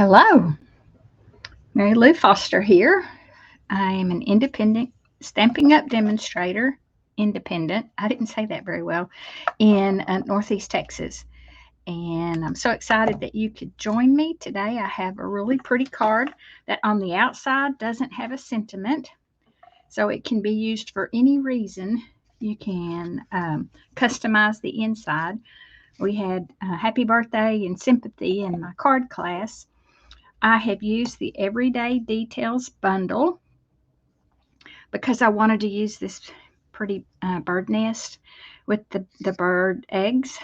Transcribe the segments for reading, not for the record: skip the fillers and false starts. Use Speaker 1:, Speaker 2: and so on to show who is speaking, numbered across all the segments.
Speaker 1: Hello, Mary Lou Foster here. I am an independent Stampin' Up! Demonstrator, independent, I didn't say that very well, in Northeast Texas. And I'm so excited that you could join me today. I have a really pretty card that on the outside doesn't have a sentiment, so it can be used for any reason. You can customize the inside. We had Happy Birthday and Sympathy in my card class. I have used the Everyday Details bundle because I wanted to use this pretty bird nest with the bird eggs,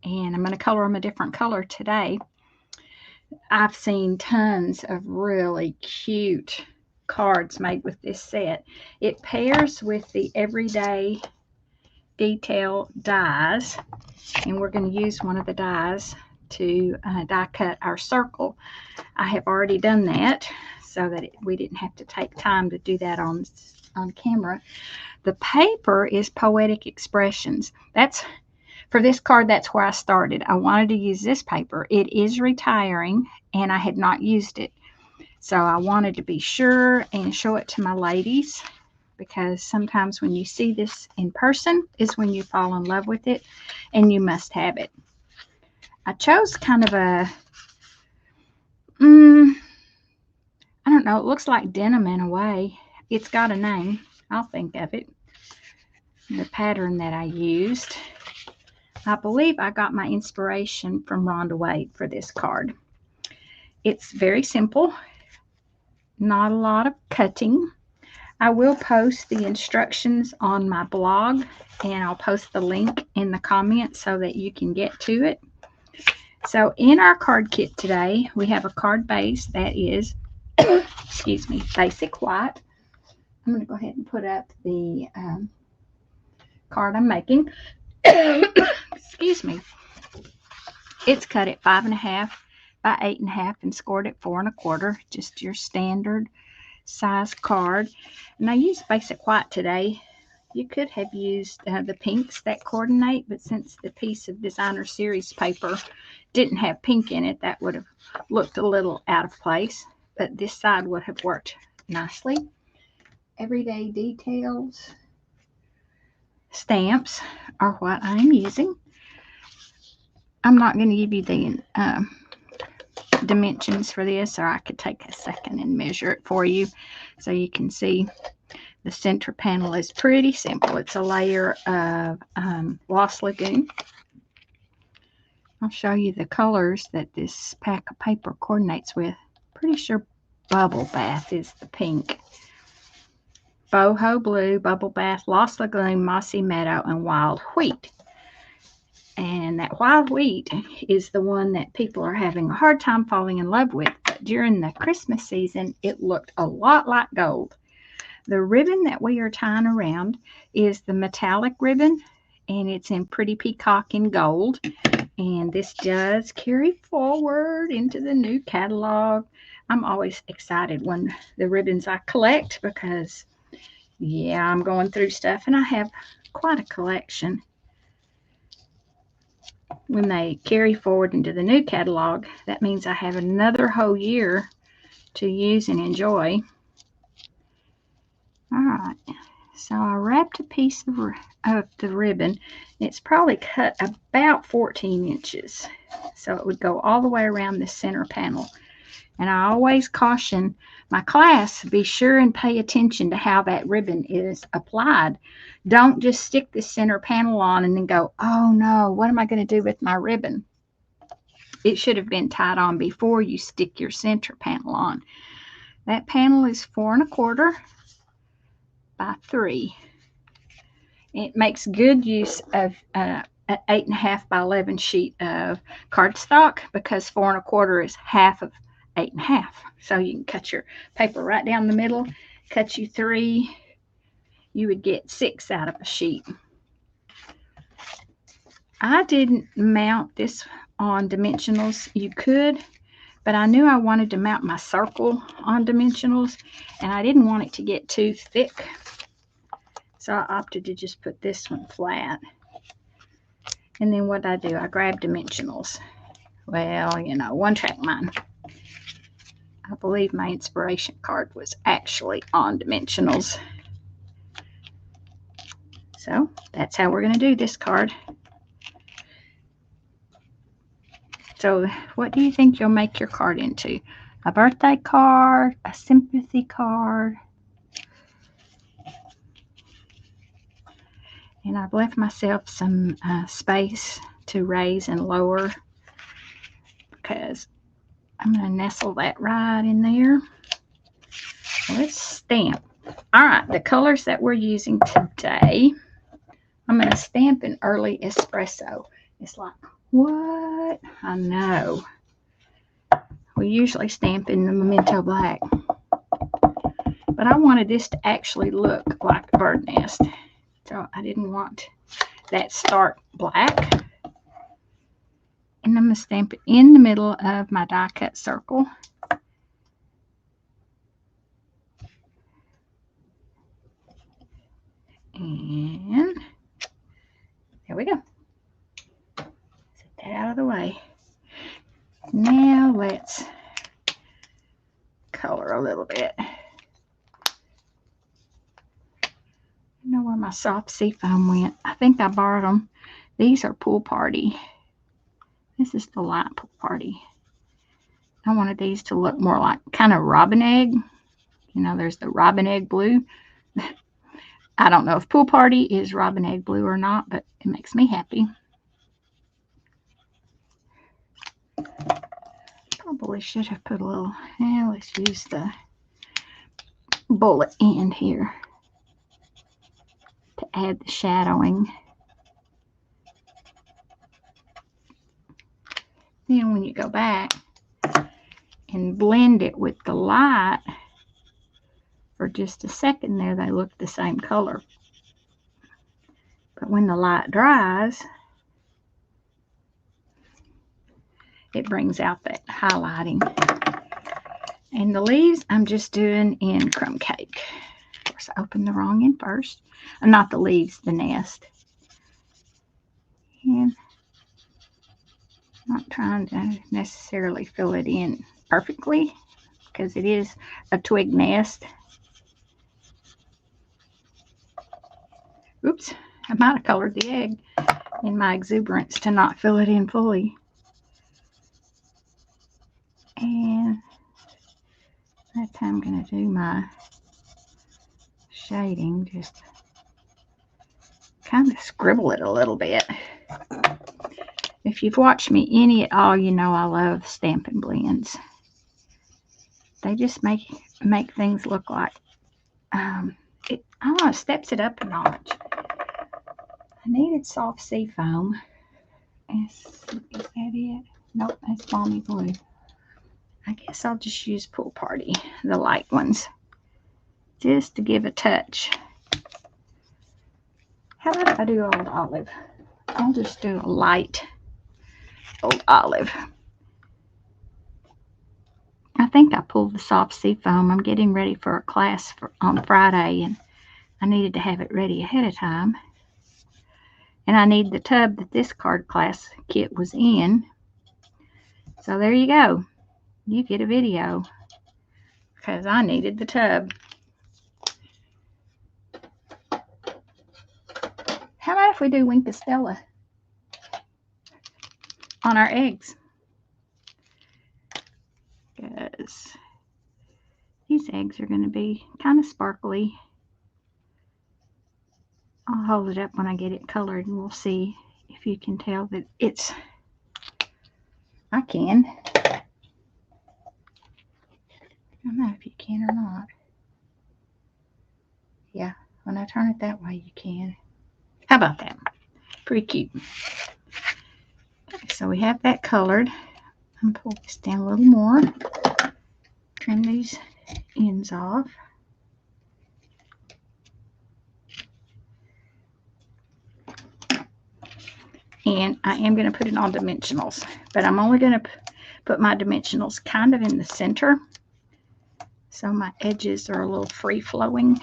Speaker 1: and I'm going to color them a different color today. I've seen tons of really cute cards made with this set. It pairs with the Everyday Detail dies, and we're going to use one of the dies to die cut our circle. I have already done that so that we didn't have to take time to do that on camera. The paper is Poetic Expressions. That's for this card. That's where I started. I wanted to use this paper. It is retiring and I had not used it, so I wanted to be sure and show it to my ladies, because sometimes when you see this in person is when you fall in love with it and you must have it. I chose kind of a I don't know, it looks like denim in a way. It's got a name. I'll think of it. The pattern that I used, I believe I got my inspiration from Rhonda Wade for this card. It's very simple, not a lot of cutting. I will post the instructions on my blog, and I'll post the link in the comments so that you can get to it. So in our card kit today, we have a card base that is excuse me, basic white. I'm going to go ahead and put up the card I'm making. Excuse me. It's cut at 5.5 by 8.5 and scored at 4.25. Just your standard size card. And I used basic white today. You could have used the pinks that coordinate, but since the piece of designer series paper didn't have pink in it, that would have looked a little out of place. But this side would have worked nicely. Everyday Details stamps are what I'm using. I'm not going to give you the dimensions for this, or I could take a second and measure it for you so you can see. The center panel is pretty simple. It's a layer of Lost Lagoon. I'll show you the colors that this pack of paper coordinates with. Pretty sure Bubble Bath is the pink. Boho Blue, Bubble Bath, Lost Lagoon, Mossy Meadow, and Wild Wheat. And that wild wheat is the one that people are having a hard time falling in love with. But during the Christmas season, it looked a lot like gold. The ribbon that we are tying around is the metallic ribbon, and it's in Pretty Peacock in gold. And this does carry forward into the new catalog. I'm always excited when the ribbons I collect, because, yeah, I'm going through stuff, and I have quite a collection. When they carry forward into the new catalog, that means I have another whole year to use and enjoy. All right, so I wrapped a piece of the ribbon. It's probably cut about 14 inches, so it would go all the way around the center panel. And I always caution my class, be sure and pay attention to how that ribbon is applied. Don't just stick the center panel on and then go, oh no, what am I going to do with my ribbon? It should have been tied on before you stick your center panel on. That panel is 4.25 by 3. It makes good use of an 8.5 by 11 sheet of cardstock, because 4.25 is half of 8.5. So you can cut your paper right down the middle, cut you 3, you would get 6 out of a sheet. I didn't mount this on dimensionals. You could, but I knew I wanted to mount my circle on dimensionals, and I didn't want it to get too thick. So I opted to just put this one flat. And then what I do, I grab dimensionals. Well, you know, one track mind. I believe my inspiration card was actually on dimensionals. So that's how we're going to do this card. So what do you think you'll make your card into? A birthday card, a sympathy card. And I've left myself some space to raise and lower because I'm going to nestle that right in there. Let's stamp. All right, the colors that we're using today, I'm going to stamp in early espresso. It's like, what? I know. We usually stamp in the Memento Black. But I wanted this to actually look like a bird nest. So I didn't want that stark black. And I'm going to stamp it in the middle of my die cut circle. And there we go. Set that out of the way. Now let's color a little bit. I don't know where my soft seafoam went. I think I borrowed them. These are Pool Party. This is the light Pool Party. I wanted these to look more like kind of robin egg. You know, there's the robin egg blue. I don't know if Pool Party is robin egg blue or not, but it makes me happy. Probably should have put a little, let's use the bullet end here to add the shadowing. Then when you go back and blend it with the light for just a second there, they look the same color. But when the light dries, it brings out that highlighting. And the leaves I'm just doing in crumb cake. Of course, I opened the wrong end first. Not the leaves, the nest. And I'm not trying to necessarily fill it in perfectly because it is a twig nest. Oops, I might have colored the egg in my exuberance to not fill it in fully. And that's how I'm going to do my shading. Just kind of scribble it a little bit. If you've watched me any at all, you know I love Stampin' Blends. They just make things look like, I don't know, steps it up a notch. I needed soft seafoam. Is that it? Nope, that's balmy blue. I guess I'll just use Pool Party, the light ones, just to give a touch. How about if I do Old Olive? I'll just do a light Old Olive. I think I pulled the soft seafoam. I'm getting ready for a class on Friday, and I needed to have it ready ahead of time. And I need the tub that this card class kit was in. So there you go. You get a video because I needed the tub. How about if we do Wink of Stella on our eggs? Because these eggs are going to be kind of sparkly. I'll hold it up when I get it colored and we'll see if you can tell that it's, I can. I don't know if you can or not. Yeah, when I turn it that way, you can. How about that? Pretty cute. Okay, so we have that colored. I'm going to pull this down a little more. Trim these ends off. And I am going to put it on dimensionals, but I'm only going to put my dimensionals kind of in the center, so my edges are a little free-flowing.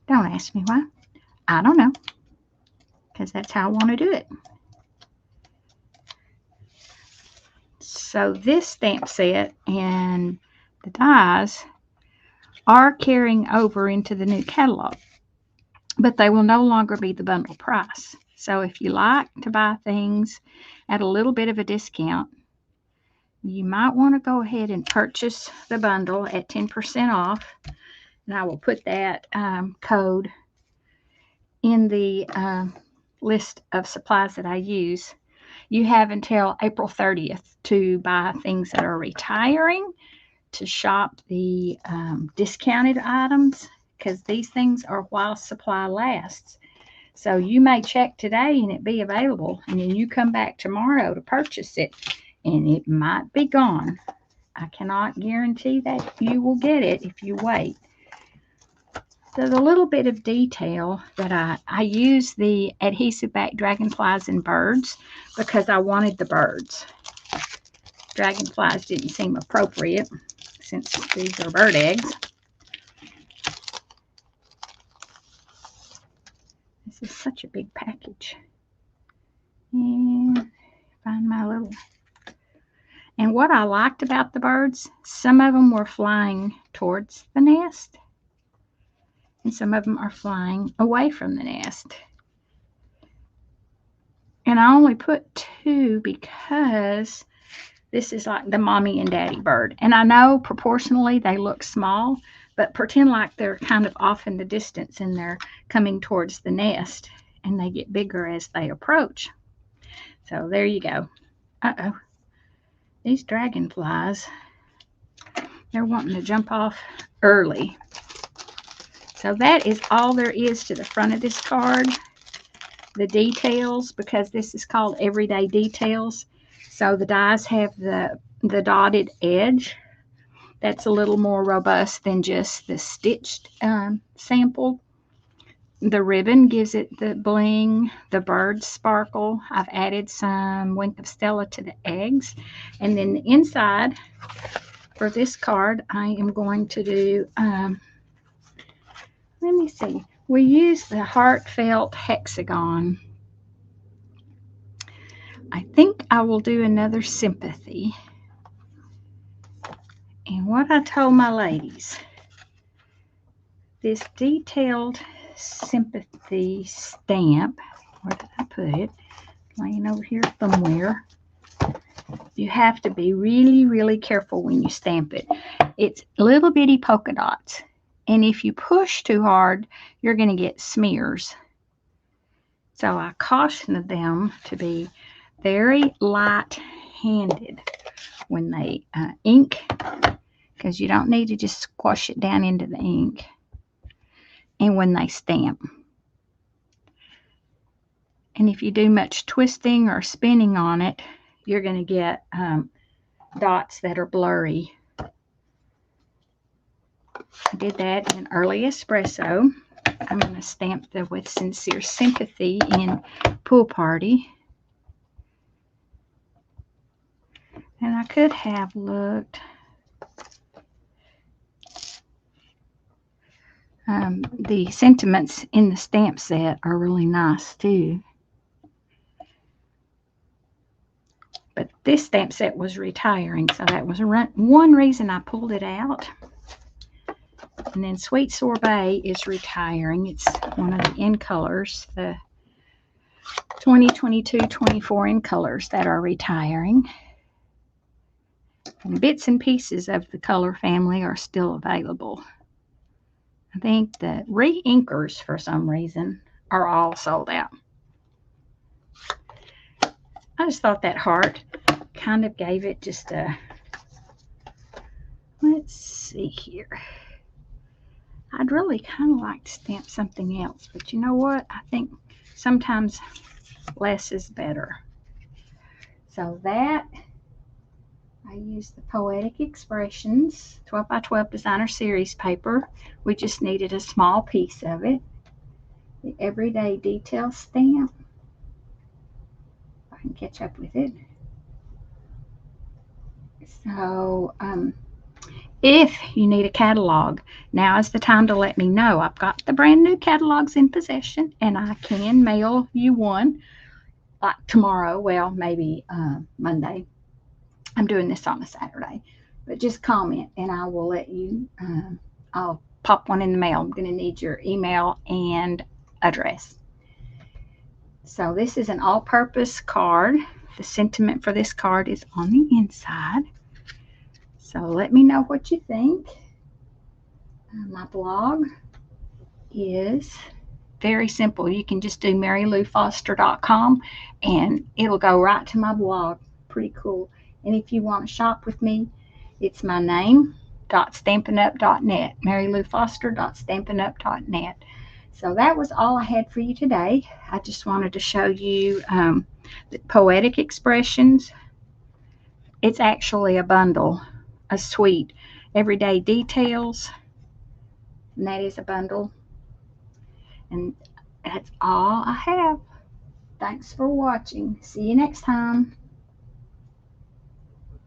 Speaker 1: Don't ask me why. I don't know, because that's how I want to do it. So this stamp set and the dies are carrying over into the new catalog, but they will no longer be the bundle price. So if you like to buy things at a little bit of a discount, you might want to go ahead and purchase the bundle at 10% off. And I will put that code in the list of supplies that I use. You have until April 30th to buy things that are retiring, to shop the discounted items, because these things are while supply lasts. So you may check today and it be available, and then you come back tomorrow to purchase it, and it might be gone. I cannot guarantee that you will get it if you wait. So the little bit of detail that I use the adhesive back dragonflies and birds because I wanted the birds. Dragonflies didn't seem appropriate since these are bird eggs. This is such a big package. And find my little... And what I liked about the birds, some of them were flying towards the nest, and some of them are flying away from the nest. And I only put 2 because this is like the mommy and daddy bird. And I know proportionally they look small, but pretend like they're kind of off in the distance and they're coming towards the nest, and they get bigger as they approach. So there you go. Uh-oh. These dragonflies, they're wanting to jump off early. So that is all there is to the front of this card. The details, because this is called Everyday Details. So the dies have the dotted edge. That's a little more robust than just the stitched sample. The ribbon gives it the bling, the birds sparkle. I've added some Wink of Stella to the eggs. And then the inside for this card, I am going to do, let me see. We use the heartfelt hexagon. I think I will do another sympathy. And what I told my ladies, this detailed sympathy stamp, where did I put it? Laying over here somewhere. You have to be really, really careful when you stamp it. It's little bitty polka dots. And if you push too hard, you're going to get smears. So I caution them to be very light-handed when they ink, because you don't need to just squash it down into the ink. And when they stamp. And if you do much twisting or spinning on it, you're going to get dots that are blurry. I did that in early espresso. I'm going to stamp the With Sincere Sympathy in Pool Party. And I could have looked. The sentiments in the stamp set are really nice too. But this stamp set was retiring, so that was one reason I pulled it out. And then Sweet Sorbet is retiring. It's one of the in colors, the 2022-24 in colors that are retiring. And bits and pieces of the color family are still available. I think the re-inkers, for some reason, are all sold out. I just thought that heart kind of gave it just a, let's see here. I'd really kind of like to stamp something else, but you know what? I think sometimes less is better. So that, I used the Poetic Expressions 12 by 12 Designer Series paper. We just needed a small piece of it. The Everyday Detail stamp. If I can catch up with it. So, if you need a catalog, now is the time to let me know. I've got the brand new catalogs in possession, and I can mail you one like tomorrow. Well, maybe Monday. I'm doing this on a Saturday. But just comment and I will let you, I'll pop one in the mail. I'm going to need your email and address. So this is an all-purpose card. The sentiment for this card is on the inside. So let me know what you think. My blog is very simple. You can just do maryloufoster.com and it'll go right to my blog. Pretty cool. And if you want to shop with me, it's my name .stampinup.net, maryloufoster.stampinup.net. So that was all I had for you today. I just wanted to show you the Poetic Expressions. It's actually a bundle, a suite. Everyday Details, and that is a bundle. And that's all I have. Thanks for watching. See you next time.